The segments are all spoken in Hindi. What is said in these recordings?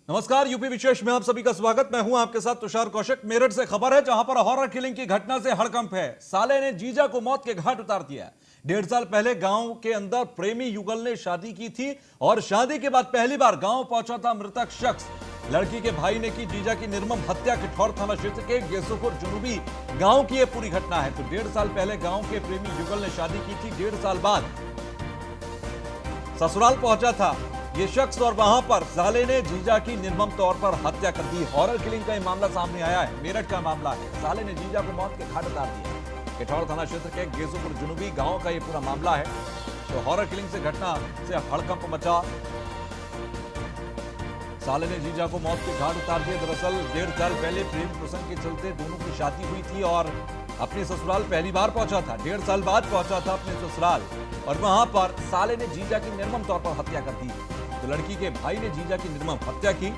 नमस्कार, यूपी विशेष में आप सभी का स्वागत। मैं हूं आपके साथ तुषार कौशिक। मेरठ से खबर है जहां पर हॉरर किलिंग की घटना से हड़कंप है। साले ने जीजा को मौत के घाट उतार दिया। 1.5 साल पहले गांव के अंदर प्रेमी युगल ने शादी की थी और शादी के बाद पहली बार गांव पहुंचा था मृतक शख्स। लड़की के भाई ने की जीजा की निर्मम हत्या। किठौर थाना क्षेत्र के गेसोपुर जुनूबी गांव की यह पूरी घटना है। तो 1.5 साल पहले गांव के प्रेमी युगल ने शादी की थी। 1.5 साल बाद ससुराल पहुंचा था ये शख्स और वहां पर साले ने जीजा की निर्मम तौर पर हत्या कर दी। हॉरर किलिंग का यह मामला सामने आया है। मेरठ का मामला है। साले ने जीजा को मौत के घाट उतार दिया। किठौर थाना क्षेत्र के गेसोपुर जुनूबी गांव का यह पूरा मामला है। तो हॉरर किलिंग से घटना से हड़कंप मचा। साले ने जीजा को मौत के घाट उतार दिया। दरअसल 1.5 साल पहले प्रेम प्रसंग के चलते दोनों की शादी हुई थी और अपने ससुराल पहली बार पहुंचा था। 1.5 साल बाद पहुंचा था अपने ससुराल और वहां पर साले ने जीजा की निर्मम तौर पर हत्या कर दी। तो लड़की के भाई ने जीजा की निर्मम हत्या की।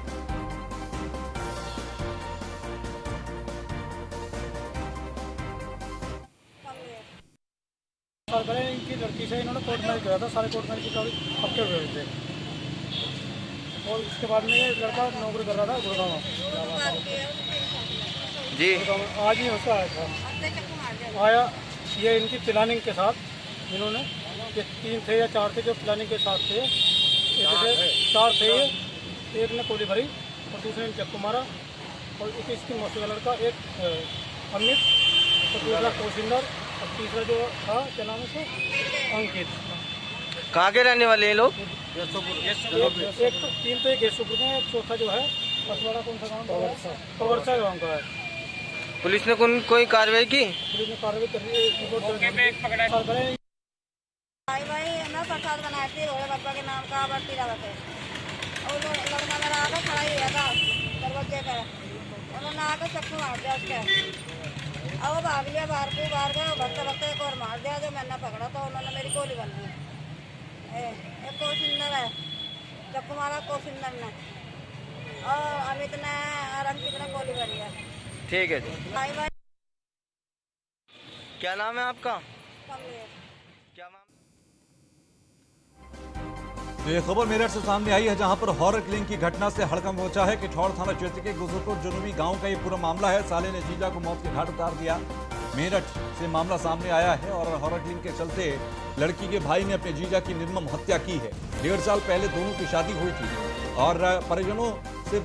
साल पहले इनकी लड़की से इन्होंने कोर्ट मैरिज किया था। सारे कोर्ट मैरिज के पक्के हुए थे और उसके बाद में ये लड़का नौकरी कर रहा था गुड़गांव जी। आज ही उसका आया था। आया ये इनकी प्लानिंग के साथ इन्होंने ये 3 थे या 4 थे जो प्लानिंग के साथ थे। 4 थे ये। एक ने गोली भरी और दूसरे ने चक्कू मारा और एक इसकी मौसी का लड़का, एक अमित और दूसरा कोशिंदर और तीसरा जो था क्या नाम है उसका, अंकित। कहाँ के रहने वाले हैं लोग? एक तो 3 तो एक गेसुपुर में, एक चौथा जो है पसवाड़ा कौन सा गाँव, कवर्सा गाँव का है। पुलिस ने कोई कार्रवाई की? पुलिस ने कार्रवाई कर रही है। भाई मैं प्रसाद बनाई थी रोहे बाबा के नाम का बर्ती लागत है। और लड़का मेरा आकर खड़ा ही हुआ था दरवाजे पर। उन्होंने आकर चक्कू मार दिया उसके। अब वो भाग लिया बाहर गया। भगते भगते एक और मार दिया। जो मैंने पकड़ा तो उन्होंने मेरी गोली बन दी। एक कोशिंदर है, चक्कू मारा कोशिंदर ने और अमित ने और अंकित ने गोली भरी है। ठीक है जी। भाई क्या नाम है आपका? कमलेश। क्या नाम? तो ये खबर मेरठ से सामने आई है जहां पर हॉरर किलिंग की घटना से हड़कंप मचा है। किठौर थाना क्षेत्र के गेसोपुर जुनूबी गांव का ये पूरा मामला है। साले ने जीजा को मौत के घाट उतार दिया। मेरठ से मामला सामने आया है और हॉरर किलिंग के चलते लड़की के भाई ने अपने जीजा की निर्मम हत्या की है। 1.5 साल पहले दोनों की शादी हुई थी और परिजनों से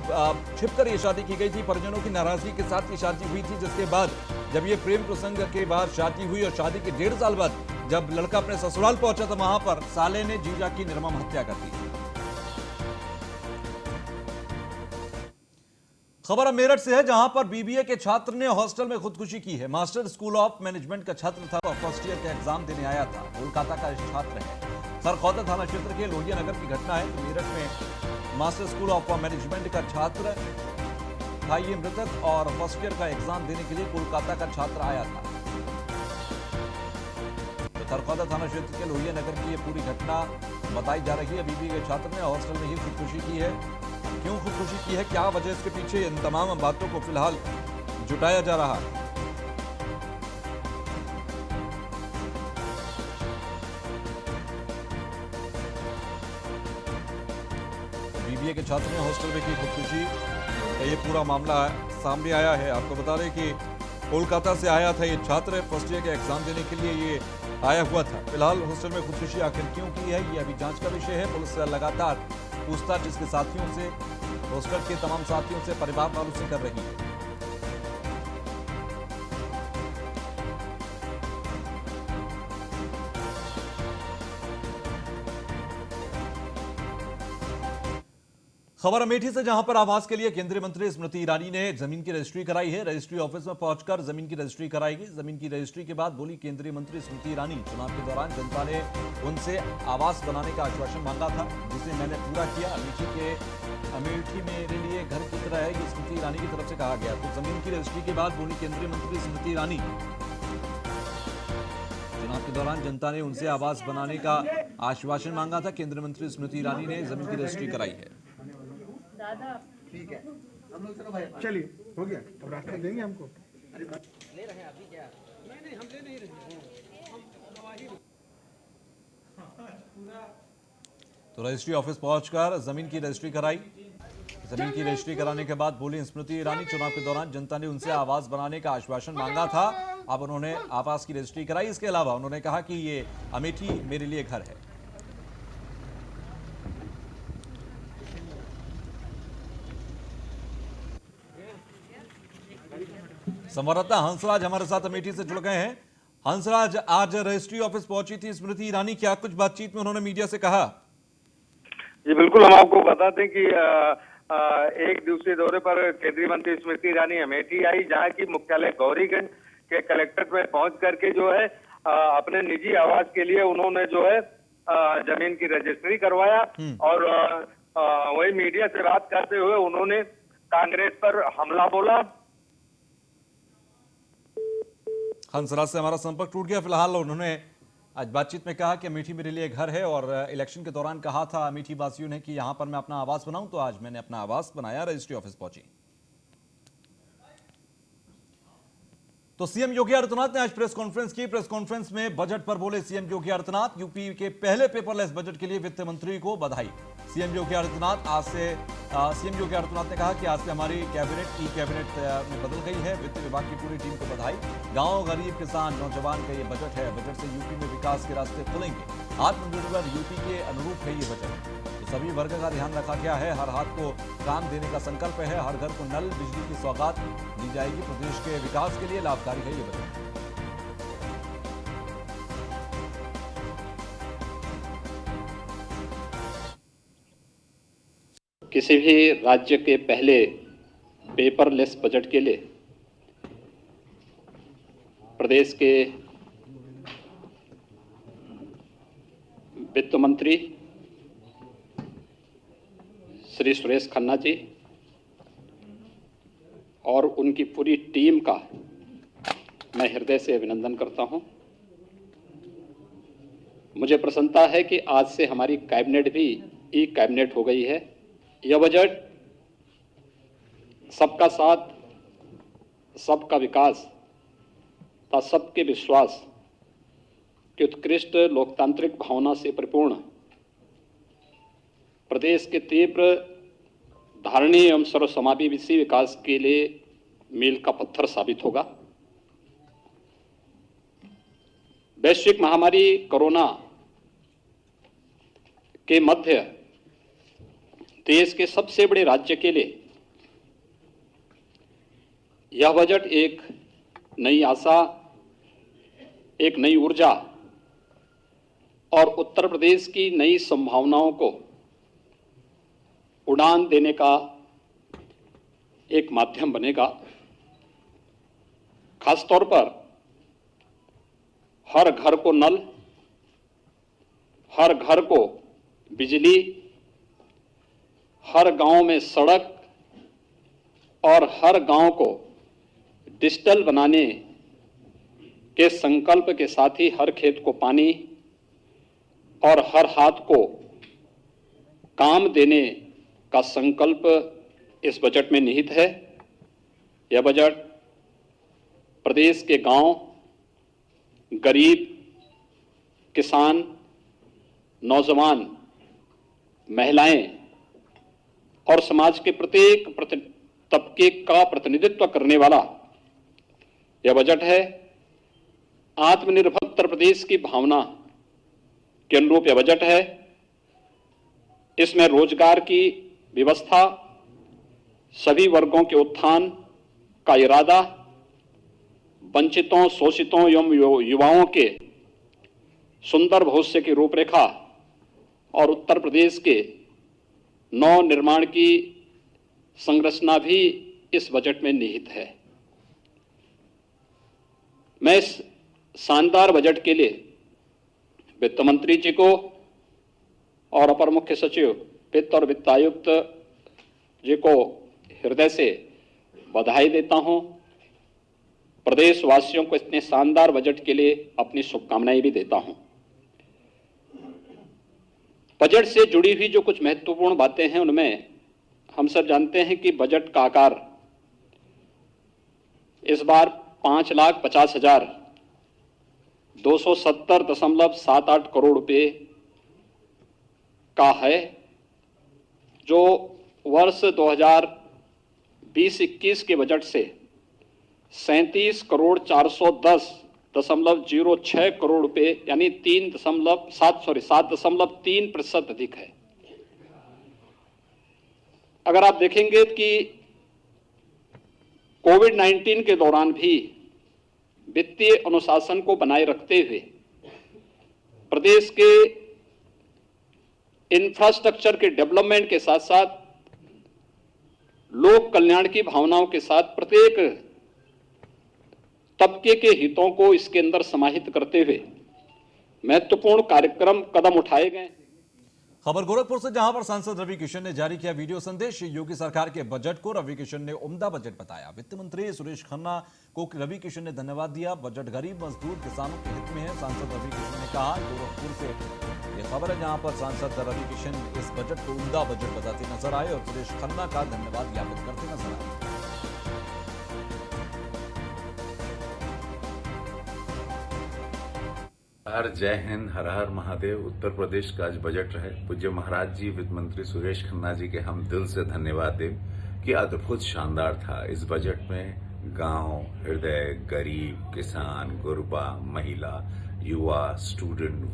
छिपकर ये शादी की गई थी। परिजनों की नाराजगी के साथ ये शादी हुई थी, जिसके बाद जब ये प्रेम प्रसंग के बाद शादी हुई और शादी के 1.5 साल बाद जब लड़का अपने ससुराल पहुंचा तो वहां पर साले ने जीजा की निर्मम हत्या कर दी। खबर मेरठ से है जहां पर बीबीए के छात्र ने हॉस्टल में खुदकुशी की है। मास्टर स्कूल ऑफ मैनेजमेंट का छात्र था और फर्स्ट ईयर का एग्जाम देने आया था। कोलकाता का छात्र है। सरखौदा थाना क्षेत्र के लोहिया नगर की घटना है। मेरठ में मास्टर स्कूल ऑफ मैनेजमेंट का छात्र था ये मृतक और फर्स्ट ईयर का एग्जाम देने के लिए कोलकाता का छात्र आया था। सरखौदा थाना क्षेत्र के लोहिया नगर की ये पूरी घटना बताई जा रही है। बीबी के छात्र ने हॉस्टल में ही खुदकुशी की है। क्यों खुदकुशी की है, क्या वजह, इसके पीछे इन तमाम बातों को फिलहाल जुटाया जा रहा है। बीबीए के छात्र ने हॉस्टल में की खुदकुशी, ये पूरा मामला सामने आया है। आपको बता दें कि कोलकाता से आया था ये छात्र। फर्स्ट ईयर के एग्जाम देने के लिए ये आया हुआ था। फिलहाल हॉस्टल में खुदकुशी आखिर क्यों की है, ये अभी जांच का विषय है। पुलिस लगातार पूछताछ इसके साथियों से, हॉस्टल के तमाम साथियों से, परिवार वालों से कर रही है। खबर अमेठी से जहां पर आवास के लिए केंद्रीय मंत्री स्मृति ईरानी ने जमीन की रजिस्ट्री कराई है। रजिस्ट्री ऑफिस में पहुंचकर जमीन की रजिस्ट्री कराएगी। जमीन की रजिस्ट्री के बाद बोली केंद्रीय मंत्री स्मृति ईरानी, चुनाव के दौरान जनता ने उनसे आवास बनाने का आश्वासन मांगा था, जिसे मैंने पूरा किया। अमेठी मेरे लिए घर की तरह है, ये स्मृति ईरानी की तरफ से कहा गया। तो जमीन की रजिस्ट्री के बाद बोली केंद्रीय मंत्री स्मृति ईरानी, चुनाव के दौरान जनता ने उनसे आवास बनाने का आश्वासन मांगा था। केंद्रीय मंत्री स्मृति ईरानी ने जमीन की रजिस्ट्री कराई है। ठीक है, हम लोग चलो भाई, चलिए हो गया। अब रास्ता देंगे हमको? ले रहे हैं अभी क्या? नहीं हम ले नहीं रहे हैं। तो रजिस्ट्री ऑफिस पहुंचकर जमीन की रजिस्ट्री कराई। जमीन की रजिस्ट्री कराने के बाद बोली स्मृति ईरानी, चुनाव के दौरान जनता ने उनसे आवास बनाने का आश्वासन मांगा था, अब उन्होंने आवास की रजिस्ट्री कराई। इसके अलावा उन्होंने कहा कि ये अमेठी मेरे लिए घर है। संवाददाता हंसराज हमारे साथ अमेठी से जुड़ गए हैं। हंसराज, आज रजिस्ट्री ऑफिस पहुंची थी स्मृति ईरानी, क्या कुछ बातचीत में उन्होंने मीडिया से कहा? जी बिल्कुल, हम आपको बताते कि एक दिवसीय दौरे पर केंद्रीय मंत्री स्मृति ईरानी अमेठी आई, जहां की मुख्यालय गौरीगंज के कलेक्ट्रेट में पहुंच करके जो है अपने निजी आवास के लिए उन्होंने जो है जमीन की रजिस्ट्री करवाया। और वही मीडिया से बात करते हुए उन्होंने कांग्रेस पर हमला बोला। हंसराज से हमारा संपर्क टूट गया। फिलहाल उन्होंने आज बातचीत में कहा कि अमेठी मेरे लिए घर है, और इलेक्शन के दौरान कहा था अमेठी वासियों ने कि यहां पर मैं अपना आवास बनाऊं, तो आज मैंने अपना आवास बनाया, रजिस्ट्री ऑफिस पहुंची। तो सीएम योगी आदित्यनाथ ने आज प्रेस कॉन्फ्रेंस की। प्रेस कॉन्फ्रेंस में बजट पर बोले सीएम योगी आदित्यनाथ। यूपी के पहले पेपरलेस बजट के लिए वित्त मंत्री को बधाई। सीएम योगी आदित्यनाथ ने कहा कि आज से हमारी कैबिनेट ई कैबिनेट में बदल गई है। वित्त विभाग की पूरी टीम को बधाई। गांव, गरीब, किसान, नौजवान का ये बजट है। बजट से यूपी में विकास के रास्ते खुलेंगे। आत्मनिर्भर यूपी के अनुरूप है ये बजट। तो सभी वर्ग का ध्यान रखा गया है। हर हाथ को काम देने का संकल्प है। हर घर को नल, बिजली की सौगात दी जाएगी। प्रदेश के विकास के लिए लाभकारी है ये बजट। किसी भी राज्य के पहले पेपरलेस बजट के लिए प्रदेश के वित्त मंत्री श्री सुरेश खन्ना जी और उनकी पूरी टीम का मैं हृदय से अभिनंदन करता हूं। मुझे प्रसन्नता है कि आज से हमारी कैबिनेट भी ई कैबिनेट हो गई है। यह बजट सबका साथ, सबका विकास तथा सबके विश्वास की उत्कृष्ट लोकतांत्रिक भावना से परिपूर्ण प्रदेश के तीव्र, धारणीय एवं सर्वसमावेशी विकास के लिए मील का पत्थर साबित होगा। वैश्विक महामारी कोरोना के मध्य देश के सबसे बड़े राज्य के लिए यह बजट एक नई आशा, एक नई ऊर्जा और उत्तर प्रदेश की नई संभावनाओं को उड़ान देने का एक माध्यम बनेगा। खासतौर पर हर घर को नल, हर घर को बिजली, हर गांव में सड़क और हर गांव को डिजिटल बनाने के संकल्प के साथ ही हर खेत को पानी और हर हाथ को काम देने का संकल्प इस बजट में निहित है। यह बजट प्रदेश के गांव, गरीब, किसान, नौजवान, महिलाएं और समाज के प्रत्येक तबके का प्रतिनिधित्व करने वाला यह बजट है। आत्मनिर्भर उत्तर प्रदेश की भावना के अनुरूप यह बजट है। इसमें रोजगार की व्यवस्था, सभी वर्गों के उत्थान का इरादा, वंचितों, शोषितों एवं युवाओं के सुंदर भविष्य की रूपरेखा और उत्तर प्रदेश के नव निर्माण की संरचना भी इस बजट में निहित है। मैं इस शानदार बजट के लिए वित्त मंत्री जी को और अपर मुख्य सचिव वित्त और वित्त आयुक्त जी को हृदय से बधाई देता हूं। प्रदेशवासियों को इतने शानदार बजट के लिए अपनी शुभकामनाएं भी देता हूं। बजट से जुड़ी हुई जो कुछ महत्वपूर्ण बातें हैं उनमें हम सब जानते हैं कि बजट का आकार इस बार 5,50,270.78 करोड़ रुपए का है, जो वर्ष 2020-21 के बजट से 37,410.06 करोड़ रुपए यानी 7.3% अधिक है। अगर आप देखेंगे कि कोविड-19 के दौरान भी वित्तीय अनुशासन को बनाए रखते हुए प्रदेश के इंफ्रास्ट्रक्चर के डेवलपमेंट के साथ साथ लोक कल्याण की भावनाओं के साथ प्रत्येक तबके के हितों को इसके अंदर समाहित करते हुए महत्वपूर्ण कार्यक्रम कदम उठाए गए। खबर गोरखपुर से, जहां पर सांसद रवि किशन ने जारी किया वीडियो संदेश। योगी सरकार के बजट को रवि किशन ने उम्दा बजट बताया। वित्त मंत्री सुरेश खन्ना को रवि किशन ने धन्यवाद दिया। बजट गरीब, मजदूर, किसानों के हित में है, सांसद रवि किशन ने कहा। गोरखपुर से ये खबर है जहां पर सांसद रवि किशन इस बजट को उम्दा बजट बताते नजर आए और सुरेश खन्ना का धन्यवाद ज्ञापित करते नजर आए। हर जय हिंद, हर हर महादेव। उत्तर प्रदेश का आज बजट रहे। पूज्य महाराज जी, वित्त मंत्री सुरेश खन्ना जी के हम दिल से धन्यवाद दें कि अद्भुत शानदार था। इस बजट में गांव, हृदय, गरीब, किसान, गुरबा, महिला, युवा, स्टूडेंट,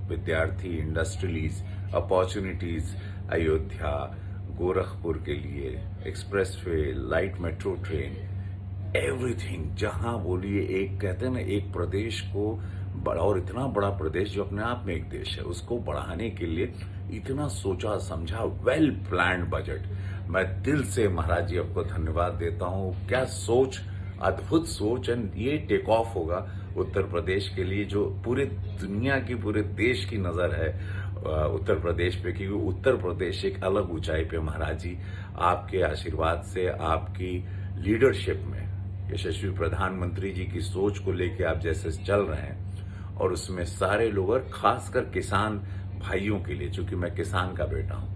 विद्यार्थी, इंडस्ट्रियलीज, अपॉर्चुनिटीज, अयोध्या, गोरखपुर के लिए expressway, light metro train, everything. जहां बोलिए, एक कहते हैं ना, एक प्रदेश को बड़ा, और इतना बड़ा प्रदेश जो अपने आप में एक देश है, उसको बढ़ाने के लिए इतना सोचा समझा, वेल प्लान्ड बजट। मैं दिल से महाराज जी आपको धन्यवाद देता हूं। क्या सोच, अद्भुत सोच। एंड ये टेक ऑफ होगा उत्तर प्रदेश के लिए, जो पूरे दुनिया की, पूरे देश की नजर है उत्तर प्रदेश पे, क्योंकि उत्तर प्रदेश एक अलग ऊंचाई पे महाराज जी आपके आशीर्वाद से, आपकी लीडरशिप में, यशस्वी प्रधानमंत्री जी की सोच को लेके आप जैसे चल रहे हैं, और उसमें सारे लोग, और खासकर किसान भाइयों के लिए, चूंकि मैं किसान का बेटा हूं,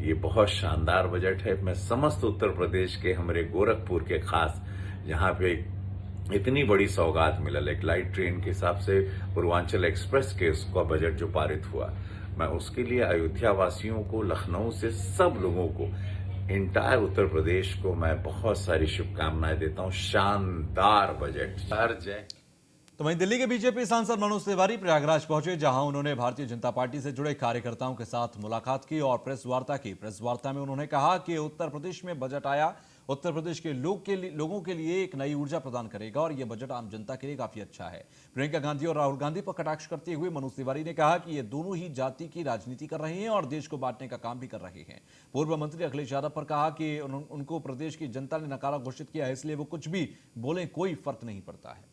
ये बहुत शानदार बजट है। मैं समस्त उत्तर प्रदेश के, हमारे गोरखपुर के खास, जहां पे इतनी बड़ी सौगात मिलल, एक लाइट ट्रेन के हिसाब से पूर्वांचल एक्सप्रेस के उसका बजट जो पारित हुआ, मैं उसके लिए अयोध्या वासियों को, लखनऊ से सब लोगों को, इंटायर उत्तर प्रदेश को मैं बहुत सारी शुभकामनाएं देता हूं। शानदार बजट। हर जय। तो वहीं दिल्ली के बीजेपी सांसद मनोज तिवारी प्रयागराज पहुंचे, जहां उन्होंने भारतीय जनता पार्टी से जुड़े कार्यकर्ताओं के साथ मुलाकात की और प्रेस वार्ता की। प्रेस वार्ता में उन्होंने कहा कि उत्तर प्रदेश में बजट आया, उत्तर प्रदेश के लोगों के लिए एक नई ऊर्जा प्रदान करेगा और यह बजट आम जनता के लिए काफी अच्छा है। प्रियंका गांधी और राहुल गांधी पर कटाक्ष करते हुए मनोज तिवारी ने कहा कि ये दोनों ही जाति की राजनीति कर रहे हैं और देश को बांटने का काम भी कर रहे हैं। पूर्व मंत्री अखिलेश यादव पर कहा कि उनको प्रदेश की जनता ने नकारा घोषित किया है, इसलिए वो कुछ भी बोले कोई फर्क नहीं पड़ता है।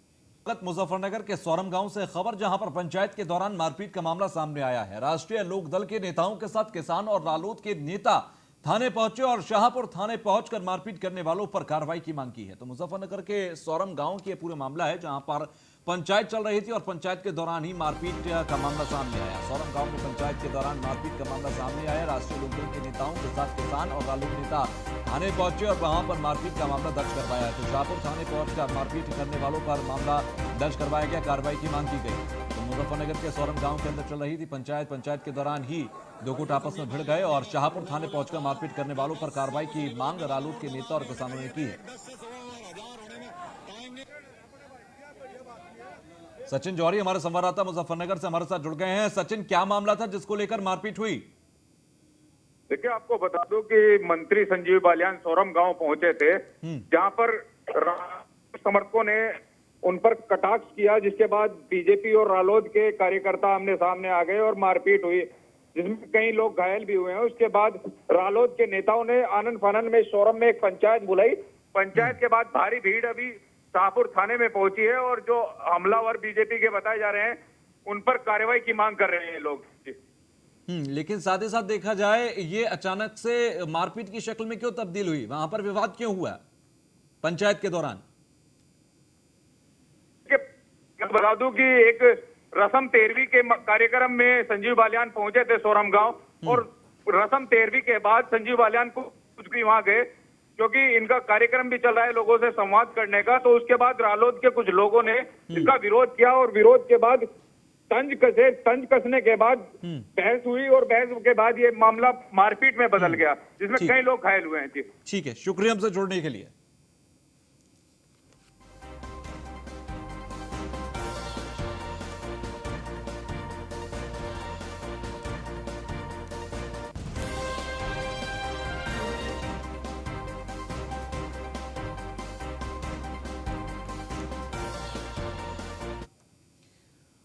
मुजफ्फरनगर के सौरम गांव से खबर, जहां पर पंचायत के दौरान मारपीट का मामला सामने आया है। राष्ट्रीय लोक दल के नेताओं के साथ किसान और रालोद के नेता थाने पहुंचे और शाहपुर थाने पहुंचकर मारपीट करने वालों पर कार्रवाई की मांग की है। तो मुजफ्फरनगर के सौरम गांव की पूरा मामला है, जहां पर पंचायत चल रही थी और पंचायत के दौरान ही मारपीट का मामला सामने आया। सौरम गांव में पंचायत के दौरान मारपीट का मामला सामने आया। राष्ट्रीय लोक दल के नेताओं के साथ किसान और रालोद नेता थाने पहुंचे और वहां पर मारपीट का मामला दर्ज करवाया। तो शाहपुर थाने पहुंचकर मारपीट करने वालों पर मामला दर्ज करवाया गया, कार्रवाई की मांग की गई। तो मुजफ्फरनगर के सौरम गांव के अंदर चल रही थी पंचायत के दौरान ही दो गुट आपस में भिड़ गए और शाहपुर थाने पहुंचकर मारपीट करने वालों पर कार्रवाई की मांग रालोद के नेता और किसानों ने की है। सचिन जौहरी हमारे संवाददाता मुजफ्फरनगर से हमारे साथ जुड़ गए हैं। सचिन, क्या मामला था जिसको लेकर मारपीट हुई? देखिए, आपको बता दूं कि मंत्री संजीव बालियान सौरम गांव पहुंचे थे, जहां पर समर्थकों ने उन पर कटाक्ष किया, जिसके बाद बीजेपी और रालोद के कार्यकर्ता आमने सामने आ गए और मारपीट हुई, जिसमें कई लोग घायल भी हुए हैं। उसके बाद रालोद के नेताओं ने आनन फानन में सौरम में एक पंचायत बुलाई। पंचायत के बाद भारी भीड़ अभी शाहपुर थाने में पहुंची है और जो हमलावर बीजेपी के बताए जा रहे हैं, उन पर कार्रवाई की मांग कर रहे हैं लोग। लेकिन साथ ही साथ देखा जाए, ये अचानक से मारपीट की शक्ल में क्यों तब्दील हुई? वहां पर विवाद क्यों हुआ पंचायत के दौरान? बता दूं कि एक रसम 13वीं के कार्यक्रम में संजीव बालियान पहुंचे थे सौरम गांव, और रसम 13वीं के बाद संजीव बालियान को कुछ भी वहां गए, क्योंकि इनका कार्यक्रम भी चल रहा है लोगों से संवाद करने का। तो उसके बाद रालोद के कुछ लोगों ने इसका विरोध किया और विरोध के बाद तंज कसने के बाद बहस हुई और बहस के बाद ये मामला मारपीट में बदल गया, जिसमें ठीक। कई लोग घायल हुए हैं जी। ठीक है, शुक्रिया हमसे जुड़ने के लिए।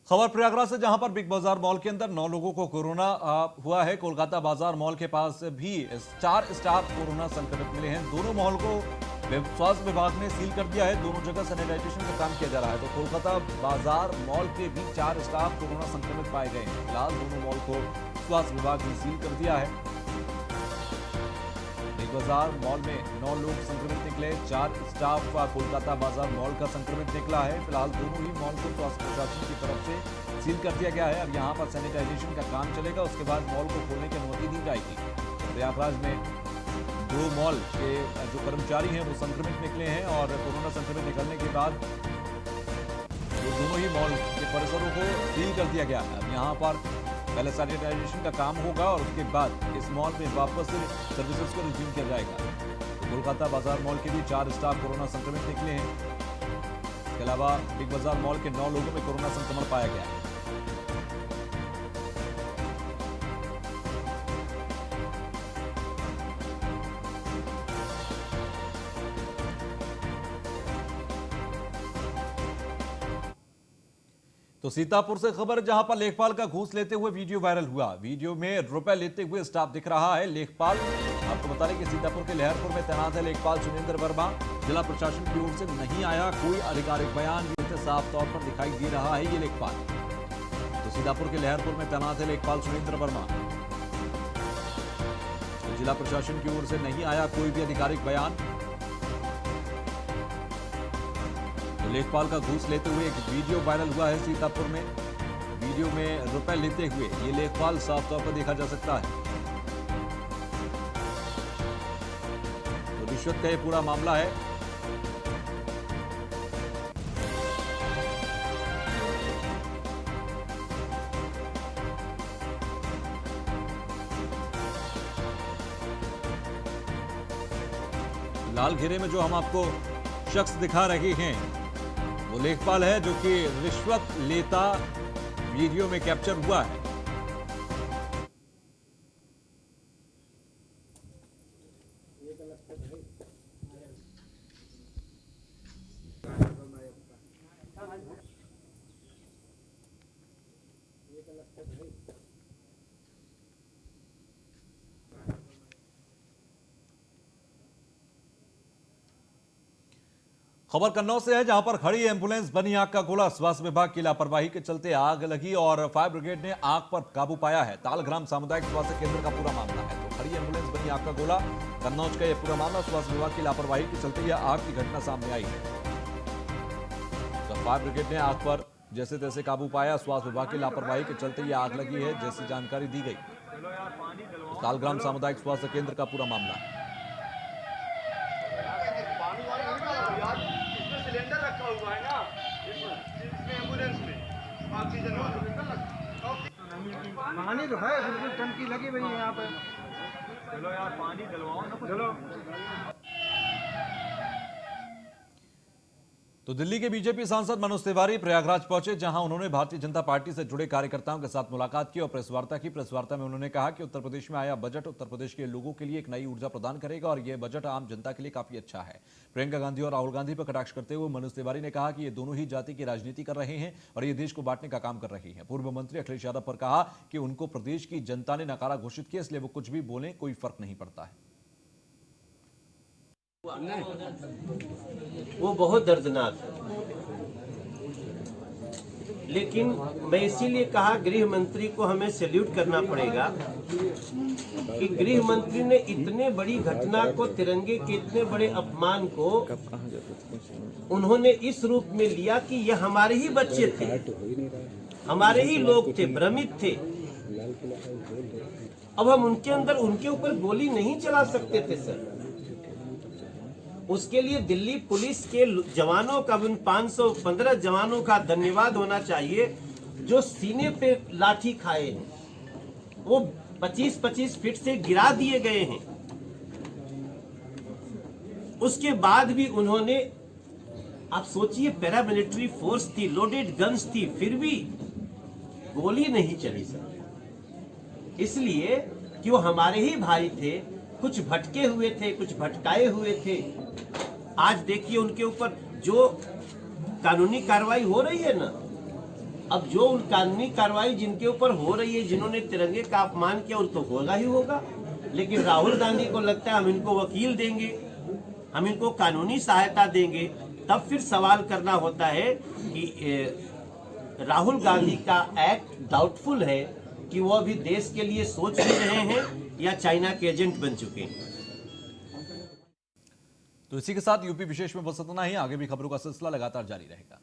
खबर प्रयागराज से, जहां पर बिग बाजार मॉल के अंदर 9 लोगों को कोरोना हुआ है। कोलकाता बाजार मॉल के पास भी 4 स्टाफ कोरोना संक्रमित मिले हैं। दोनों मॉल को स्वास्थ्य विभाग ने सील कर दिया है। दोनों जगह सैनिटाइजेशन का काम किया जा रहा है। तो कोलकाता बाजार मॉल के भी 4 स्टाफ कोरोना संक्रमित पाए गए हैं। फिलहाल दोनों मॉल को स्वास्थ्य विभाग ने सील कर दिया है। बिग बाजार मॉल में 9 लोग संक्रमित निकले, 4 स्टाफ कोलकाता बाजार मॉल का संक्रमित निकला है। फिलहाल दोनों ही मॉल को स्वास्थ्य प्रशासन की तरफ से सील कर दिया गया है। अब यहां पर सैनिटाइजेशन का काम चलेगा, उसके बाद मॉल को खोलने की अनुमति दी जाएगी। प्रयागराज में 2 मॉल के जो कर्मचारी हैं वो संक्रमित निकले हैं और कोरोना संक्रमित निकलने के बाद दोनों ही मॉल के परिसरों को सील कर दिया गया है। अब यहाँ पर पहले सैनिटाइजेशन का काम होगा और उसके बाद इस मॉल में वापस सर्विसेज को रिज्यूम किया जाएगा। तो कोलकाता बाजार मॉल के भी 4 स्टाफ कोरोना संक्रमित निकले हैं। इसके अलावा बिग बाजार मॉल के 9 लोगों में कोरोना संक्रमण पाया गया है। तो सीतापुर से खबर, जहां पर लेखपाल का घूस लेते हुए वीडियो वायरल हुआ। वीडियो में रुपए लेते हुए स्टाफ दिख रहा है। लेखपाल, आपको बता दें कि सीतापुर के लहरपुर में तैनात है लेखपाल सुरेंद्र वर्मा। जिला प्रशासन की ओर से नहीं आया कोई आधिकारिक बयान, जिससे साफ तौर पर दिखाई दे रहा है ये लेखपाल। तो सीतापुर के लहरपुर में तैनात है लेखपाल सुरेंद्र वर्मा। तो जिला प्रशासन की ओर से नहीं आया कोई भी आधिकारिक बयान। लेखपाल का घूस लेते हुए एक वीडियो वायरल हुआ है सीतापुर में। वीडियो में रुपए लेते हुए ये लेखपाल साफ तौर पर देखा जा सकता है। तो रिश्वत का ये पूरा मामला है। लाल घेरे में जो हम आपको शख्स दिखा रहे हैं वो लेखपाल है, जो कि रिश्वत लेता वीडियो में कैप्चर हुआ है। खबर कन्नौज से है, जहां पर खड़ी एम्बुलेंस बनी आग का गोला। स्वास्थ्य विभाग की लापरवाही के चलते आग लगी और फायर ब्रिगेड ने आग पर काबू पाया है। तालग्राम सामुदायिक स्वास्थ्य केंद्र का पूरा मामला है। तो खड़ी एम्बुलेंस बनी आग का गोला, कन्नौज का यह पूरा मामला स्वास्थ्य विभाग की लापरवाही के चलते यह आग की घटना सामने आई है। तो फायर ब्रिगेड ने आग पर जैसे तैसे काबू पाया। स्वास्थ्य विभाग की लापरवाही के चलते यह आग लगी है, जैसी जानकारी दी गई। तो तालग्राम सामुदायिक स्वास्थ्य केंद्र का पूरा मामला है। सिलेंडर रखा हुआ है ना इसमें एम्बुलेंस में ऑक्सीजन पानी तो है, बिल्कुल टंकी लगी हुई है यहाँ पे। चलो यार पानी डलवाओ ना, चलो। तो दिल्ली के बीजेपी सांसद मनोज तिवारी प्रयागराज पहुंचे, जहां उन्होंने भारतीय जनता पार्टी से जुड़े कार्यकर्ताओं के साथ मुलाकात की और प्रेस वार्ता की। प्रेस वार्ता में उन्होंने कहा कि उत्तर प्रदेश में आया बजट उत्तर प्रदेश के लोगों के लिए एक नई ऊर्जा प्रदान करेगा और यह बजट आम जनता के लिए काफी अच्छा है। प्रियंका गांधी और राहुल गांधी पर कटाक्ष करते हुए मनोज तिवारी ने कहा कि ये दोनों ही जाति की राजनीति कर रहे हैं और ये देश को बांटने का काम कर रहे हैं। पूर्व मंत्री अखिलेश यादव पर कहा कि उनको प्रदेश की जनता ने नकारा घोषित किया, इसलिए वो कुछ भी बोलें कोई फर्क नहीं पड़ता है। वो बहुत दर्दनाक है, लेकिन मैं इसीलिए कहा गृह मंत्री को हमें सैल्यूट करना पड़ेगा कि गृह मंत्री ने इतने बड़ी घटना को, तिरंगे के इतने बड़े अपमान को उन्होंने इस रूप में लिया कि ये हमारे ही बच्चे थे, हमारे ही लोग थे, भ्रमित थे। अब हम उनके ऊपर गोली नहीं चला सकते थे सर। उसके लिए दिल्ली पुलिस के जवानों का, उन 515 जवानों का धन्यवाद होना चाहिए जो सीने पे लाठी खाए हैं वो 25-25 फीट से गिरा दिए गए हैं। उसके बाद भी उन्होंने, आप सोचिए, पैरामिलिट्री फोर्स थी, लोडेड गन्स थी, फिर भी गोली नहीं चली सर। इसलिए कि वो हमारे ही भाई थे, कुछ भटके हुए थे, कुछ भटकाए हुए थे। आज देखिए उनके ऊपर जो कानूनी कार्रवाई हो रही है ना, अब जो उन कानूनी कार्रवाई जिनके ऊपर हो रही है, जिन्होंने तिरंगे का अपमान किया, उनको होगा ही होगा। लेकिन राहुल गांधी को लगता है हम इनको वकील देंगे, हम इनको कानूनी सहायता देंगे। तब फिर सवाल करना होता है कि राहुल गांधी का एक्ट डाउटफुल है कि वो अभी देश के लिए सोच भी रहे हैं या चाइना के एजेंट बन चुके हैं। तो इसी के साथ यूपी विशेष में बस इतना ही। आगे भी खबरों का सिलसिला लगातार जारी रहेगा।